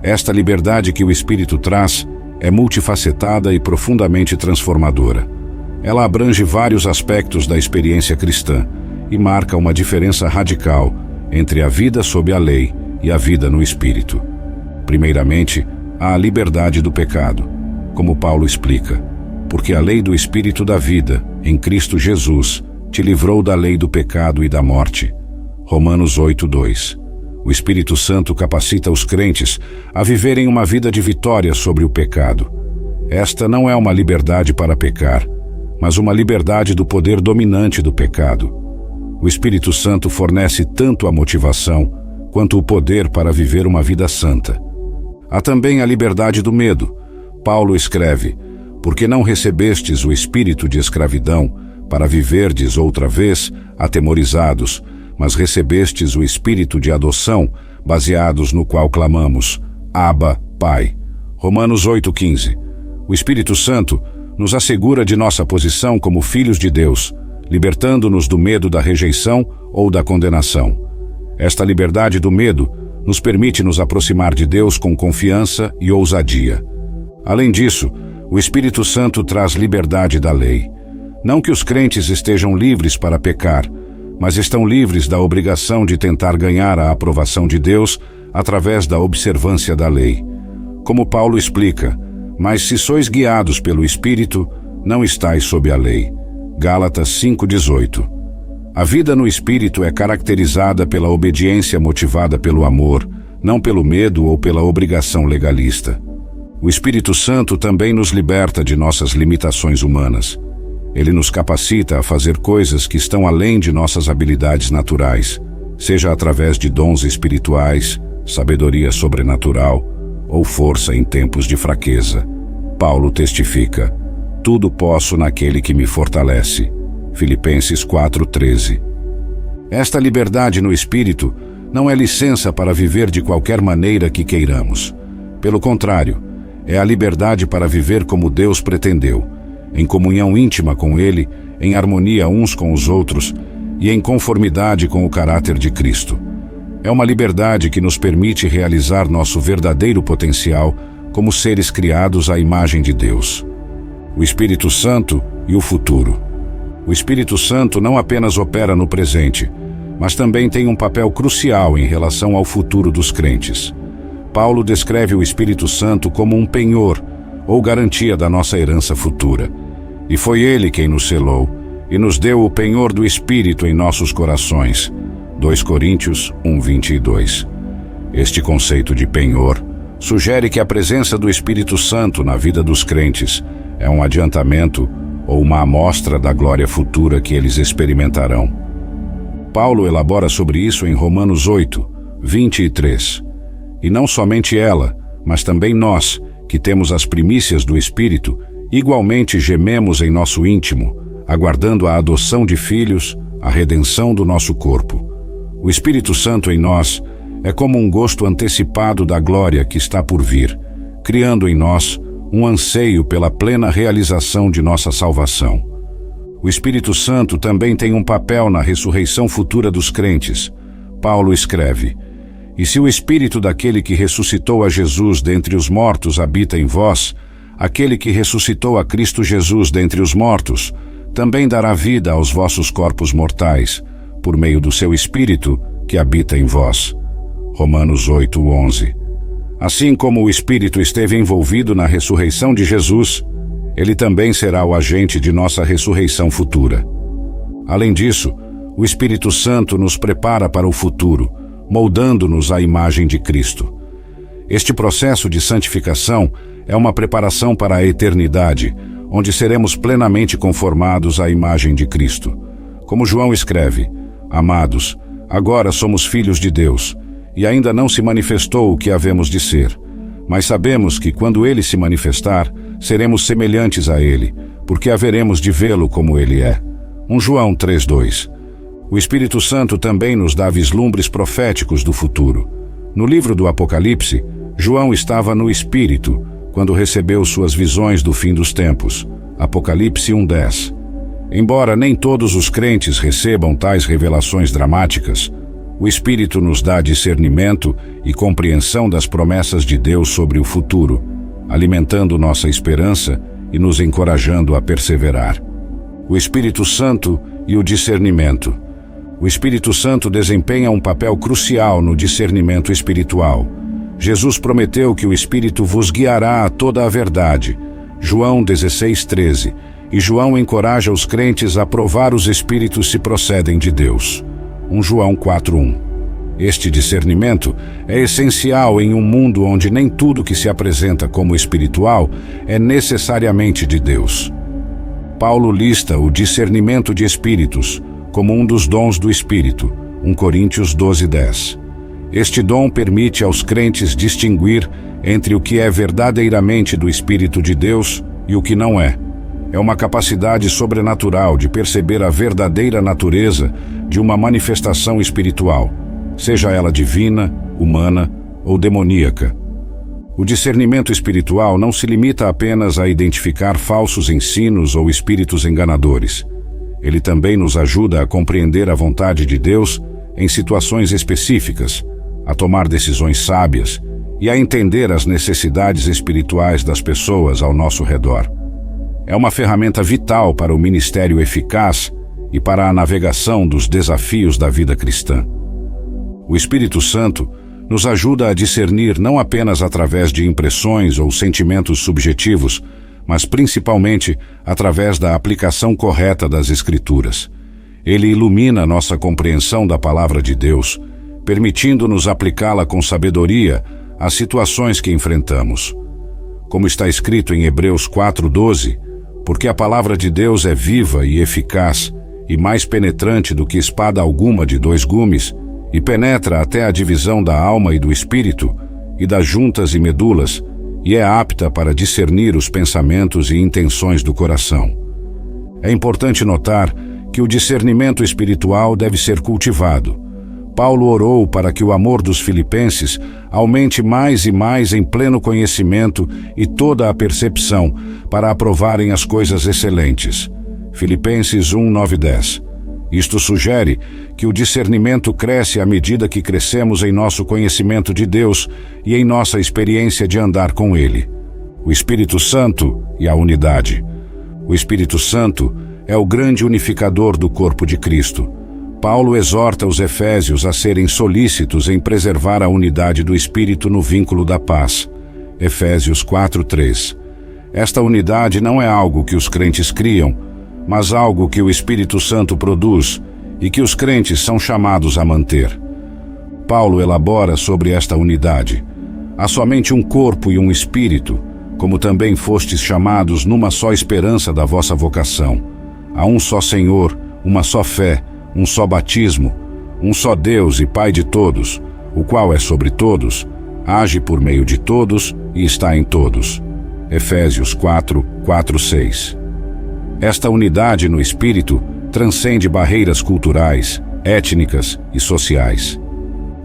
Esta liberdade que o Espírito traz é multifacetada e profundamente transformadora. Ela abrange vários aspectos da experiência cristã e marca uma diferença radical entre a vida sob a lei e a vida no Espírito. Primeiramente, há a liberdade do pecado, como Paulo explica, porque a lei do Espírito da vida, em Cristo Jesus, te livrou da lei do pecado e da morte. Romanos 8:2. O Espírito Santo capacita os crentes a viverem uma vida de vitória sobre o pecado. Esta não é uma liberdade para pecar, mas uma liberdade do poder dominante do pecado. O Espírito Santo fornece tanto a motivação quanto o poder para viver uma vida santa. Há também a liberdade do medo. Paulo escreve: "Porque não recebestes o espírito de escravidão para viverdes outra vez atemorizados, mas recebestes o espírito de adoção, baseados no qual clamamos: Abba, Pai." Romanos 8:15. O Espírito Santo nos assegura de nossa posição como filhos de Deus, libertando-nos do medo da rejeição ou da condenação. Esta liberdade do medo nos permite nos aproximar de Deus com confiança e ousadia. Além disso, o Espírito Santo traz liberdade da lei. Não que os crentes estejam livres para pecar, mas estão livres da obrigação de tentar ganhar a aprovação de Deus através da observância da lei. Como Paulo explica: "Mas se sois guiados pelo Espírito, não estais sob a lei." Gálatas 5:18. A vida no Espírito é caracterizada pela obediência motivada pelo amor, não pelo medo ou pela obrigação legalista. O Espírito Santo também nos liberta de nossas limitações humanas. Ele nos capacita a fazer coisas que estão além de nossas habilidades naturais, seja através de dons espirituais, sabedoria sobrenatural ou força em tempos de fraqueza. Paulo testifica: "Tudo posso naquele que me fortalece." Filipenses 4:13. Esta liberdade no Espírito não é licença para viver de qualquer maneira que queiramos. Pelo contrário, é a liberdade para viver como Deus pretendeu, em comunhão íntima com Ele, em harmonia uns com os outros e em conformidade com o caráter de Cristo. É uma liberdade que nos permite realizar nosso verdadeiro potencial como seres criados à imagem de Deus. O Espírito Santo e o futuro. O Espírito Santo não apenas opera no presente, mas também tem um papel crucial em relação ao futuro dos crentes. Paulo descreve o Espírito Santo como um penhor ou garantia da nossa herança futura. E foi Ele quem nos selou e nos deu o penhor do Espírito em nossos corações. 2 Coríntios 1:22. Este conceito de penhor sugere que a presença do Espírito Santo na vida dos crentes é um adiantamento ou uma amostra da glória futura que eles experimentarão. Paulo elabora sobre isso em Romanos 8:23. E não somente ela, mas também nós, que temos as primícias do Espírito, igualmente gememos em nosso íntimo, aguardando a adoção de filhos, a redenção do nosso corpo. O Espírito Santo em nós é como um gosto antecipado da glória que está por vir, criando em nós um anseio pela plena realização de nossa salvação. O Espírito Santo também tem um papel na ressurreição futura dos crentes. Paulo escreve: E se o Espírito daquele que ressuscitou a Jesus dentre os mortos habita em vós, aquele que ressuscitou a Cristo Jesus dentre os mortos, também dará vida aos vossos corpos mortais, por meio do seu Espírito que habita em vós. Romanos 8:11. Assim como o Espírito esteve envolvido na ressurreição de Jesus, ele também será o agente de nossa ressurreição futura. Além disso, o Espírito Santo nos prepara para o futuro, moldando-nos à imagem de Cristo. Este processo de santificação é uma preparação para a eternidade, onde seremos plenamente conformados à imagem de Cristo. Como João escreve: Amados, agora somos filhos de Deus, e ainda não se manifestou o que havemos de ser. Mas sabemos que quando Ele se manifestar, seremos semelhantes a Ele, porque haveremos de vê-lo como Ele é. 1 João 3:2. O Espírito Santo também nos dá vislumbres proféticos do futuro. No livro do Apocalipse, João estava no Espírito quando recebeu suas visões do fim dos tempos. Apocalipse 1:10. Embora nem todos os crentes recebam tais revelações dramáticas, o Espírito nos dá discernimento e compreensão das promessas de Deus sobre o futuro, alimentando nossa esperança e nos encorajando a perseverar. O Espírito Santo e o discernimento. O Espírito Santo desempenha um papel crucial no discernimento espiritual. Jesus prometeu que o Espírito vos guiará a toda a verdade. João 16:13. E João encoraja os crentes a provar os espíritos se procedem de Deus. 1 João 4:1. Este discernimento é essencial em um mundo onde nem tudo que se apresenta como espiritual é necessariamente de Deus. Paulo lista o discernimento de espíritos como um dos dons do Espírito. 1 Coríntios 12:10. Este dom permite aos crentes distinguir entre o que é verdadeiramente do Espírito de Deus e o que não é. É uma capacidade sobrenatural de perceber a verdadeira natureza de uma manifestação espiritual, seja ela divina, humana ou demoníaca. O discernimento espiritual não se limita apenas a identificar falsos ensinos ou espíritos enganadores. Ele também nos ajuda a compreender a vontade de Deus em situações específicas, a tomar decisões sábias e a entender as necessidades espirituais das pessoas ao nosso redor. É uma ferramenta vital para o ministério eficaz e para a navegação dos desafios da vida cristã. O Espírito Santo nos ajuda a discernir não apenas através de impressões ou sentimentos subjetivos, mas principalmente através da aplicação correta das Escrituras. Ele ilumina nossa compreensão da Palavra de Deus, permitindo-nos aplicá-la com sabedoria às situações que enfrentamos. Como está escrito em Hebreus 4:12, porque a palavra de Deus é viva e eficaz, e mais penetrante do que espada alguma de 2 gumes, e penetra até a divisão da alma e do espírito, e das juntas e medulas, e é apta para discernir os pensamentos e intenções do coração. É importante notar que o discernimento espiritual deve ser cultivado. Paulo orou para que o amor dos filipenses aumente mais e mais em pleno conhecimento e toda a percepção, para aprovarem as coisas excelentes. Filipenses 1, 9 e 10. Isto sugere que o discernimento cresce à medida que crescemos em nosso conhecimento de Deus e em nossa experiência de andar com Ele. O Espírito Santo e a unidade. O Espírito Santo é o grande unificador do corpo de Cristo. Paulo exorta os efésios a serem solícitos em preservar a unidade do Espírito no vínculo da paz. Efésios 4:3. Esta unidade não é algo que os crentes criam, mas algo que o Espírito Santo produz e que os crentes são chamados a manter. Paulo elabora sobre esta unidade. Há somente um corpo e um espírito, como também fostes chamados numa só esperança da vossa vocação. Há um só Senhor, uma só fé, um só batismo, um só Deus e Pai de todos, o qual é sobre todos, age por meio de todos e está em todos. Efésios 4, 6. Esta unidade no Espírito transcende barreiras culturais, étnicas e sociais.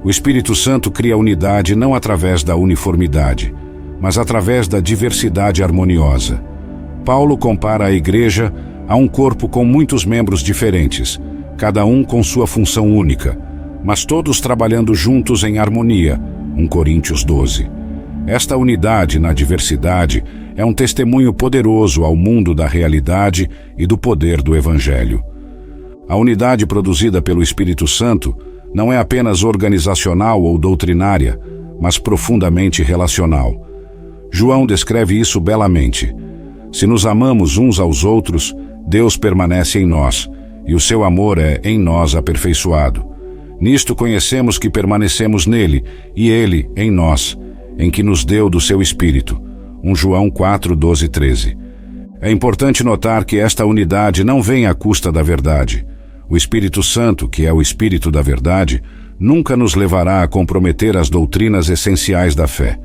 O Espírito Santo cria unidade não através da uniformidade, mas através da diversidade harmoniosa. Paulo compara a igreja a um corpo com muitos membros diferentes, cada um com sua função única, mas todos trabalhando juntos em harmonia. 1 Coríntios 12. Esta unidade na diversidade é um testemunho poderoso ao mundo da realidade e do poder do Evangelho. A unidade produzida pelo Espírito Santo não é apenas organizacional ou doutrinária, mas profundamente relacional. João descreve isso belamente. Se nos amamos uns aos outros, Deus permanece em nós, e o seu amor é em nós aperfeiçoado. Nisto conhecemos que permanecemos nele, e ele em nós, em que nos deu do seu Espírito. 1 João 4, 12 e 13. É importante notar que esta unidade não vem à custa da verdade. O Espírito Santo, que é o Espírito da verdade, nunca nos levará a comprometer as doutrinas essenciais da fé.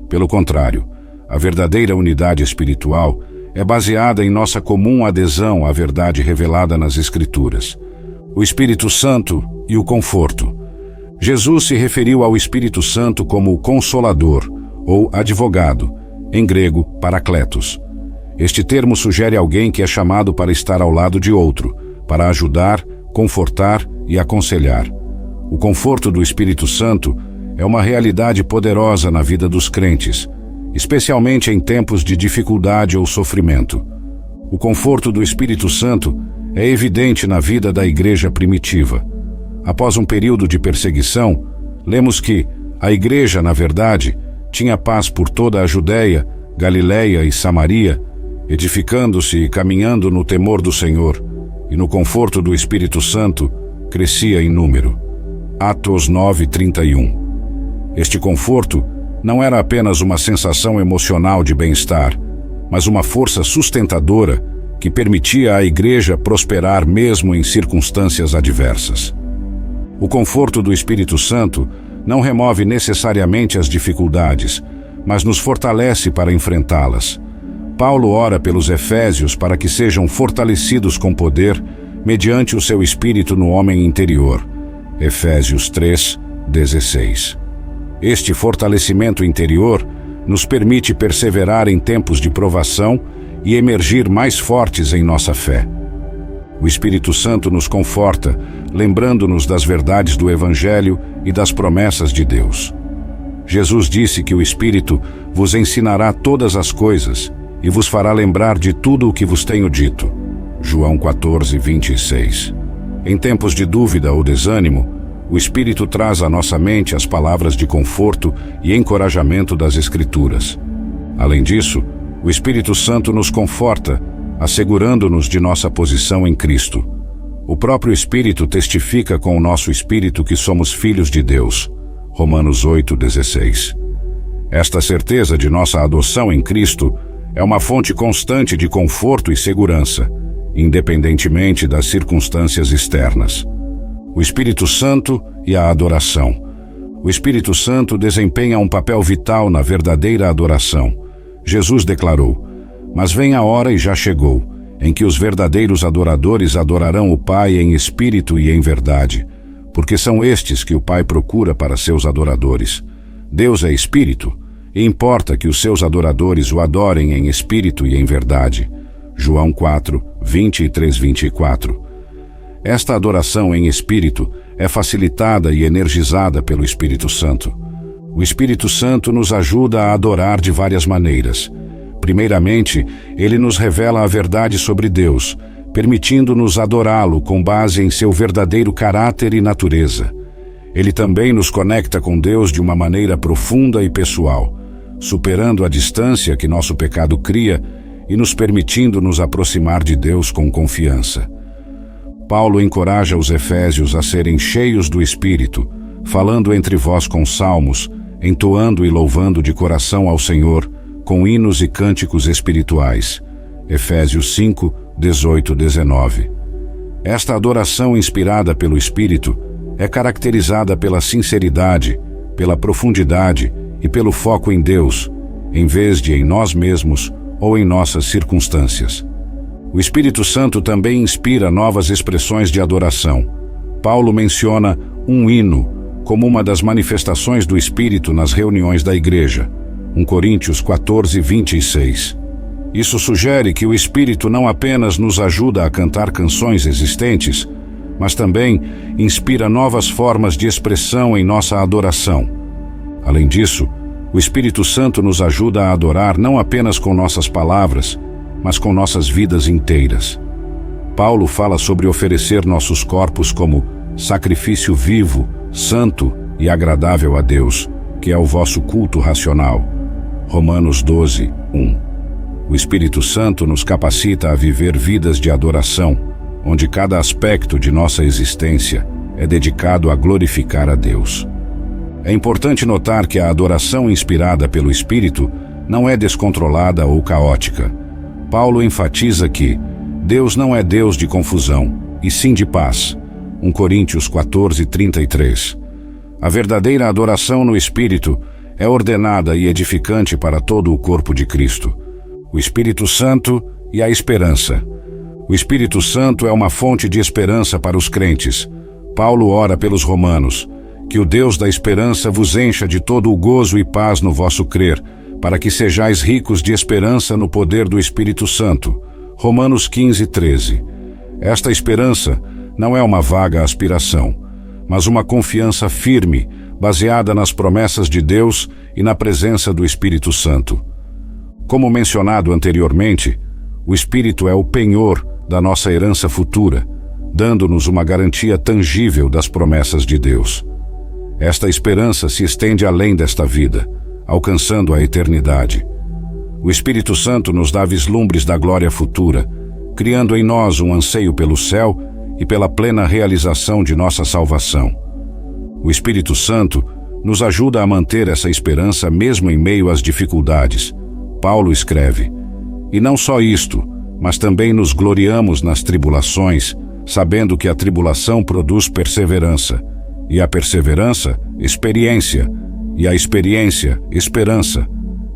Pelo contrário, a verdadeira unidade espiritual é baseada em nossa comum adesão à verdade revelada nas Escrituras. O Espírito Santo e o conforto. Jesus se referiu ao Espírito Santo como o Consolador, ou advogado, em grego, Parakletos. Este termo sugere alguém que é chamado para estar ao lado de outro, para ajudar, confortar e aconselhar. O conforto do Espírito Santo é uma realidade poderosa na vida dos crentes, especialmente em tempos de dificuldade ou sofrimento. O conforto do Espírito Santo é evidente na vida da igreja primitiva. Após um período de perseguição, lemos que a igreja, na verdade, tinha paz por toda a Judéia, Galiléia e Samaria, edificando-se e caminhando no temor do Senhor, e no conforto do Espírito Santo crescia em número. Atos 9, 31. Este conforto não era apenas uma sensação emocional de bem-estar, mas uma força sustentadora que permitia à igreja prosperar mesmo em circunstâncias adversas. O conforto do Espírito Santo não remove necessariamente as dificuldades, mas nos fortalece para enfrentá-las. Paulo ora pelos efésios para que sejam fortalecidos com poder mediante o seu Espírito no homem interior. Efésios 3, 16. Este fortalecimento interior nos permite perseverar em tempos de provação e emergir mais fortes em nossa fé. O Espírito Santo nos conforta, lembrando-nos das verdades do Evangelho e das promessas de Deus. Jesus disse que o Espírito vos ensinará todas as coisas e vos fará lembrar de tudo o que vos tenho dito. João 14, 26. Em tempos de dúvida ou desânimo, o Espírito traz à nossa mente as palavras de conforto e encorajamento das Escrituras. Além disso, o Espírito Santo nos conforta, assegurando-nos de nossa posição em Cristo. O próprio Espírito testifica com o nosso espírito que somos filhos de Deus. Romanos 8, 16. Esta certeza de nossa adoção em Cristo é uma fonte constante de conforto e segurança, independentemente das circunstâncias externas. O Espírito Santo e a adoração. O Espírito Santo desempenha um papel vital na verdadeira adoração. Jesus declarou: "Mas vem a hora e já chegou, em que os verdadeiros adoradores adorarão o Pai em espírito e em verdade, porque são estes que o Pai procura para seus adoradores. Deus é espírito, e importa que os seus adoradores o adorem em espírito e em verdade. João 4, 23, 24. Esta adoração em espírito é facilitada e energizada pelo Espírito Santo. O Espírito Santo nos ajuda a adorar de várias maneiras. Primeiramente, ele nos revela a verdade sobre Deus, permitindo-nos adorá-lo com base em seu verdadeiro caráter e natureza. Ele também nos conecta com Deus de uma maneira profunda e pessoal, superando a distância que nosso pecado cria e nos permitindo nos aproximar de Deus com confiança. Paulo encoraja os efésios a serem cheios do Espírito, falando entre vós com salmos, entoando e louvando de coração ao Senhor, com hinos e cânticos espirituais. Efésios 5, 18, 19. Esta adoração inspirada pelo Espírito é caracterizada pela sinceridade, pela profundidade e pelo foco em Deus, em vez de em nós mesmos ou em nossas circunstâncias. O Espírito Santo também inspira novas expressões de adoração. Paulo menciona um hino como uma das manifestações do Espírito nas reuniões da igreja. 1 Coríntios 14, 26. Isso sugere que o Espírito não apenas nos ajuda a cantar canções existentes, mas também inspira novas formas de expressão em nossa adoração. Além disso, o Espírito Santo nos ajuda a adorar não apenas com nossas palavras, mas com nossas vidas inteiras. Paulo fala sobre oferecer nossos corpos como sacrifício vivo, santo e agradável a Deus, que é o vosso culto racional. Romanos 12, 1. O Espírito Santo nos capacita a viver vidas de adoração, onde cada aspecto de nossa existência é dedicado a glorificar a Deus. É importante notar que a adoração inspirada pelo Espírito não é descontrolada ou caótica. Paulo enfatiza que Deus não é Deus de confusão, e sim de paz. 1 Coríntios 14, 33. A verdadeira adoração no Espírito é ordenada e edificante para todo o corpo de Cristo. O Espírito Santo e a esperança. O Espírito Santo é uma fonte de esperança para os crentes. Paulo ora pelos romanos, que o Deus da esperança vos encha de todo o gozo e paz no vosso crer, para que sejais ricos de esperança no poder do Espírito Santo. Romanos 15, 13. Esta esperança não é uma vaga aspiração, mas uma confiança firme, baseada nas promessas de Deus e na presença do Espírito Santo. Como mencionado anteriormente, o Espírito é o penhor da nossa herança futura, dando-nos uma garantia tangível das promessas de Deus. Esta esperança se estende além desta vida, alcançando a eternidade. O Espírito Santo nos dá vislumbres da glória futura, criando em nós um anseio pelo céu e pela plena realização de nossa salvação. O Espírito Santo nos ajuda a manter essa esperança mesmo em meio às dificuldades. Paulo escreve: "E não só isto, mas também nos gloriamos nas tribulações, sabendo que a tribulação produz perseverança, e a perseverança, experiência, e a experiência, esperança,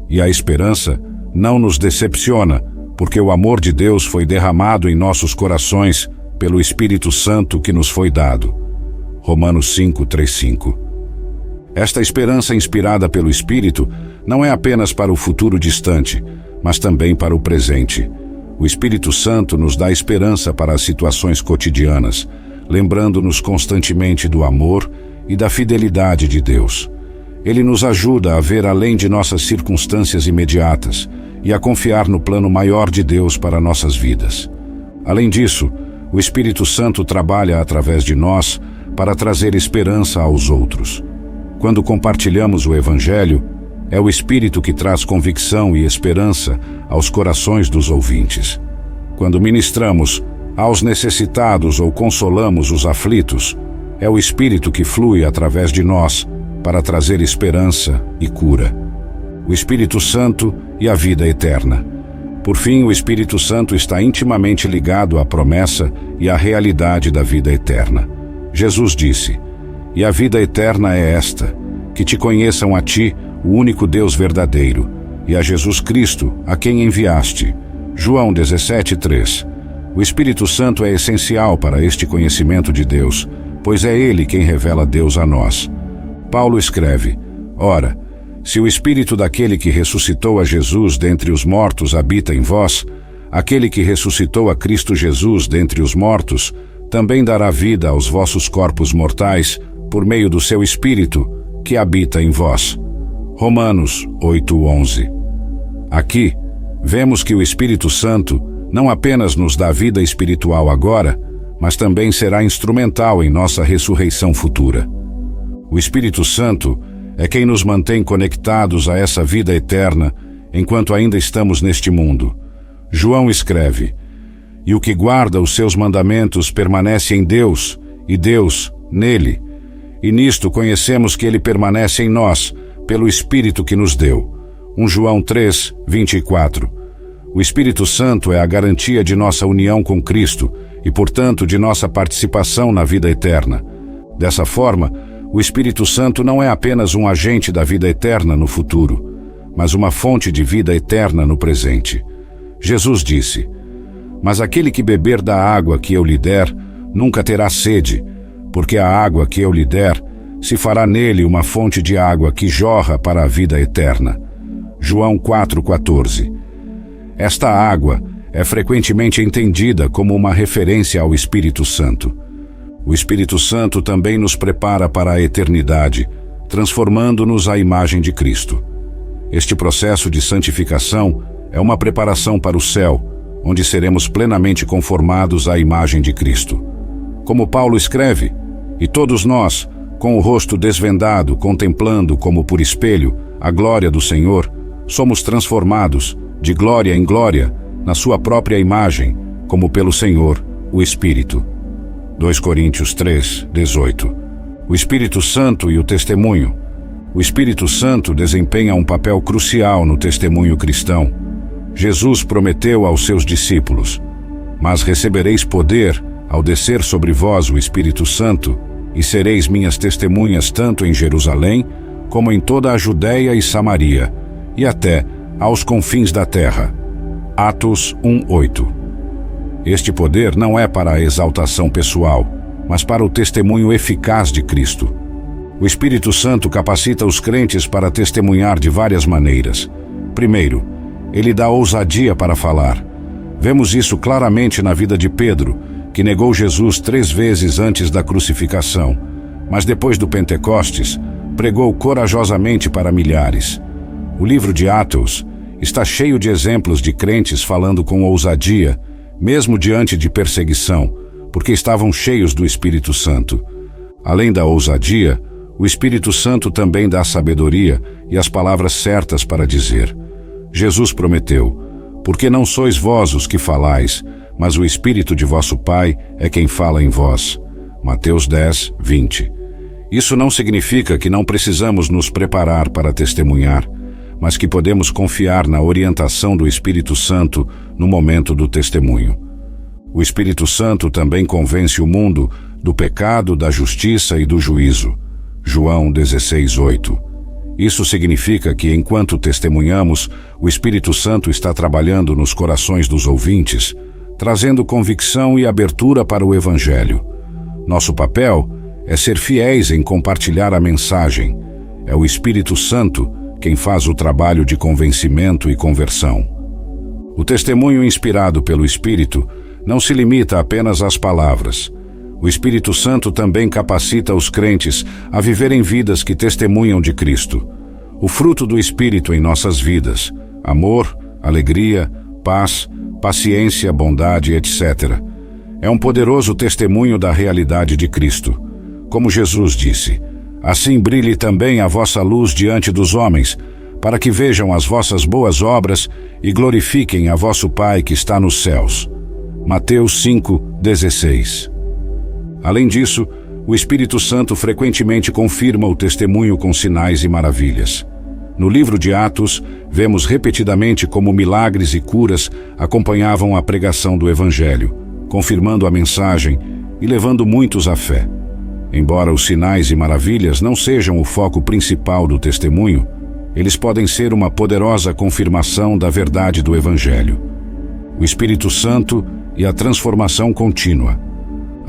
e a esperança não nos decepciona, porque o amor de Deus foi derramado em nossos corações pelo Espírito Santo que nos foi dado." Romanos 5, 3, 5. Esta esperança inspirada pelo Espírito não é apenas para o futuro distante, mas também para o presente. O Espírito Santo nos dá esperança para as situações cotidianas, lembrando-nos constantemente do amor e da fidelidade de Deus. Ele nos ajuda a ver além de nossas circunstâncias imediatas e a confiar no plano maior de Deus para nossas vidas. Além disso, o Espírito Santo trabalha através de nós para trazer esperança aos outros. Quando compartilhamos o Evangelho, é o Espírito que traz convicção e esperança aos corações dos ouvintes. Quando ministramos aos necessitados ou consolamos os aflitos, é o Espírito que flui através de nós para trazer esperança e cura. O Espírito Santo e a vida eterna. Por fim, o Espírito Santo está intimamente ligado à promessa e à realidade da vida eterna. Jesus disse: "E a vida eterna é esta, que te conheçam a ti, o único Deus verdadeiro, e a Jesus Cristo, a quem enviaste." João 17, 3. O Espírito Santo é essencial para este conhecimento de Deus, pois é Ele quem revela Deus a nós. Paulo escreve: Ora, se o Espírito daquele que ressuscitou a Jesus dentre os mortos habita em vós, aquele que ressuscitou a Cristo Jesus dentre os mortos também dará vida aos vossos corpos mortais por meio do seu Espírito que habita em vós. Romanos 8:11. Aqui, vemos que o Espírito Santo não apenas nos dá vida espiritual agora, mas também será instrumental em nossa ressurreição futura. O Espírito Santo é quem nos mantém conectados a essa vida eterna enquanto ainda estamos neste mundo. João escreve: E o que guarda os seus mandamentos permanece em Deus, e Deus nele. E nisto conhecemos que ele permanece em nós, pelo Espírito que nos deu. 1 João 3:24. O Espírito Santo é a garantia de nossa união com Cristo e, portanto, de nossa participação na vida eterna. Dessa forma, o Espírito Santo não é apenas um agente da vida eterna no futuro, mas uma fonte de vida eterna no presente. Jesus disse: Mas aquele que beber da água que eu lhe der, nunca terá sede, porque a água que eu lhe der se fará nele uma fonte de água que jorra para a vida eterna. João 4:14. Esta água é frequentemente entendida como uma referência ao Espírito Santo. O Espírito Santo também nos prepara para a eternidade, transformando-nos à imagem de Cristo. Este processo de santificação é uma preparação para o céu, onde seremos plenamente conformados à imagem de Cristo. Como Paulo escreve: E todos nós, com o rosto desvendado, contemplando como por espelho a glória do Senhor, somos transformados, de glória em glória, na sua própria imagem, como pelo Senhor, o Espírito. 2 Coríntios 3:18. O Espírito Santo e o testemunho. O Espírito Santo desempenha um papel crucial no testemunho cristão. Jesus prometeu aos seus discípulos: Mas recebereis poder ao descer sobre vós o Espírito Santo, e sereis minhas testemunhas tanto em Jerusalém, como em toda a Judéia e Samaria, e até aos confins da terra. Atos 1:8. Este poder não é para a exaltação pessoal, mas para o testemunho eficaz de Cristo. O Espírito Santo capacita os crentes para testemunhar de várias maneiras. Primeiro, ele dá ousadia para falar. Vemos isso claramente na vida de Pedro, que negou Jesus 3 vezes antes da crucificação, mas depois do Pentecostes, pregou corajosamente para milhares. O livro de Atos está cheio de exemplos de crentes falando com ousadia, mesmo diante de perseguição, porque estavam cheios do Espírito Santo. Além da ousadia, o Espírito Santo também dá sabedoria e as palavras certas para dizer. Jesus prometeu: Porque não sois vós os que falais, mas o Espírito de vosso Pai é quem fala em vós. Mateus 10:20. Isso não significa que não precisamos nos preparar para testemunhar, mas que podemos confiar na orientação do Espírito Santo no momento do testemunho. O Espírito Santo também convence o mundo do pecado, da justiça e do juízo. João 16:8. Isso significa que, enquanto testemunhamos, o Espírito Santo está trabalhando nos corações dos ouvintes, trazendo convicção e abertura para o Evangelho. Nosso papel é ser fiéis em compartilhar a mensagem. É o Espírito Santo quem faz o trabalho de convencimento e conversão. O testemunho inspirado pelo Espírito não se limita apenas às palavras. O Espírito Santo também capacita os crentes a viverem vidas que testemunham de Cristo. O fruto do Espírito em nossas vidas: amor, alegria, paz, paciência, bondade, etc. É um poderoso testemunho da realidade de Cristo. Como Jesus disse: Assim brilhe também a vossa luz diante dos homens, para que vejam as vossas boas obras e glorifiquem a vosso Pai que está nos céus. Mateus 5:16. Além disso, o Espírito Santo frequentemente confirma o testemunho com sinais e maravilhas. No livro de Atos, vemos repetidamente como milagres e curas acompanhavam a pregação do Evangelho, confirmando a mensagem e levando muitos à fé. Embora os sinais e maravilhas não sejam o foco principal do testemunho, eles podem ser uma poderosa confirmação da verdade do Evangelho. O Espírito Santo e a transformação contínua.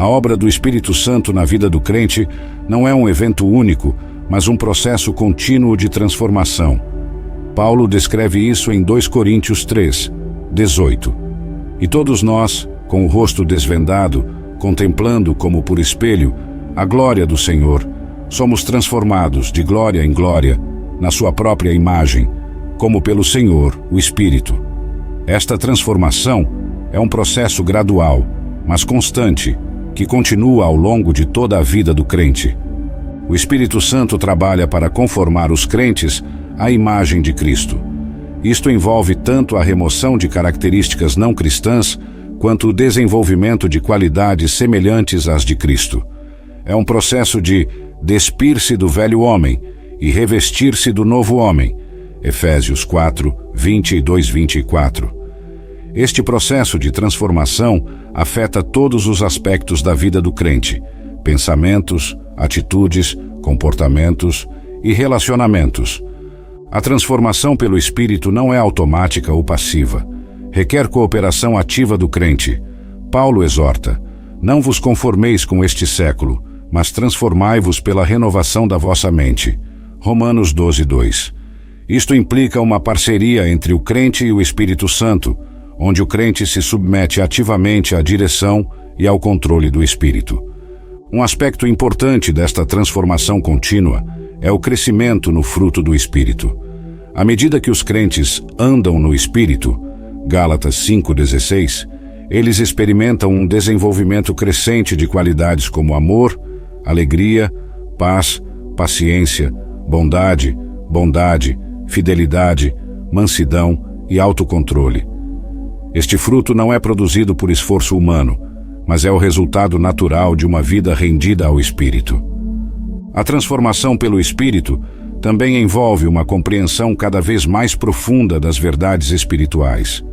A obra do Espírito Santo na vida do crente não é um evento único, mas um processo contínuo de transformação. Paulo descreve isso em 2 Coríntios 3, 18. E todos nós, com o rosto desvendado, contemplando como por espelho a glória do Senhor, somos transformados de glória em glória, na sua própria imagem, como pelo Senhor, o Espírito. Esta transformação é um processo gradual, mas constante, que continua ao longo de toda a vida do crente. O Espírito Santo trabalha para conformar os crentes à imagem de Cristo. Isto envolve tanto a remoção de características não cristãs, quanto o desenvolvimento de qualidades semelhantes às de Cristo. É um processo de despir-se do velho homem e revestir-se do novo homem. Efésios 4, 22-24. Este processo de transformação afeta todos os aspectos da vida do crente: pensamentos, atitudes, comportamentos e relacionamentos. A transformação pelo Espírito não é automática ou passiva. Requer cooperação ativa do crente. Paulo exorta: não vos conformeis com este século, mas transformai-vos pela renovação da vossa mente. Romanos 12, 2. Isto implica uma parceria entre o crente e o Espírito Santo, onde o crente se submete ativamente à direção e ao controle do Espírito. Um aspecto importante desta transformação contínua é o crescimento no fruto do Espírito. À medida que os crentes andam no Espírito, Gálatas 5,16, eles experimentam um desenvolvimento crescente de qualidades como amor, alegria, paz, paciência, bondade, fidelidade, mansidão e autocontrole. Este fruto não é produzido por esforço humano, mas é o resultado natural de uma vida rendida ao Espírito. A transformação pelo Espírito também envolve uma compreensão cada vez mais profunda das verdades espirituais.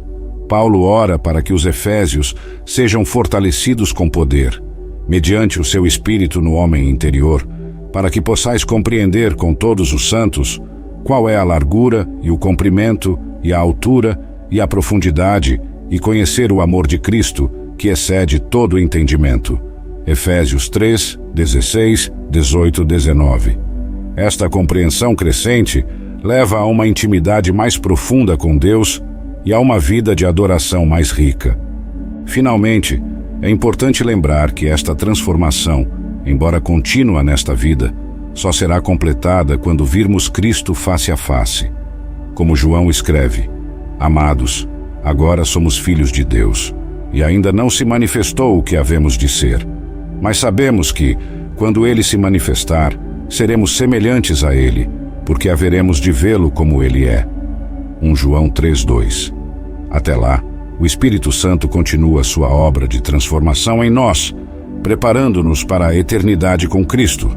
Paulo ora para que os efésios sejam fortalecidos com poder, mediante o seu Espírito no homem interior, para que possais compreender com todos os santos qual é a largura e o comprimento e a altura e a profundidade, e conhecer o amor de Cristo, que excede todo o entendimento. Efésios 3, 16, 18, 19. Esta compreensão crescente leva a uma intimidade mais profunda com Deus e a uma vida de adoração mais rica. Finalmente, é importante lembrar que esta transformação, embora contínua nesta vida, só será completada quando virmos Cristo face a face. Como João escreve: amados, agora somos filhos de Deus, e ainda não se manifestou o que havemos de ser. Mas sabemos que, quando Ele se manifestar, seremos semelhantes a Ele, porque haveremos de vê-lo como Ele é. 1 João 3:2. Até lá, o Espírito Santo continua sua obra de transformação em nós, preparando-nos para a eternidade com Cristo.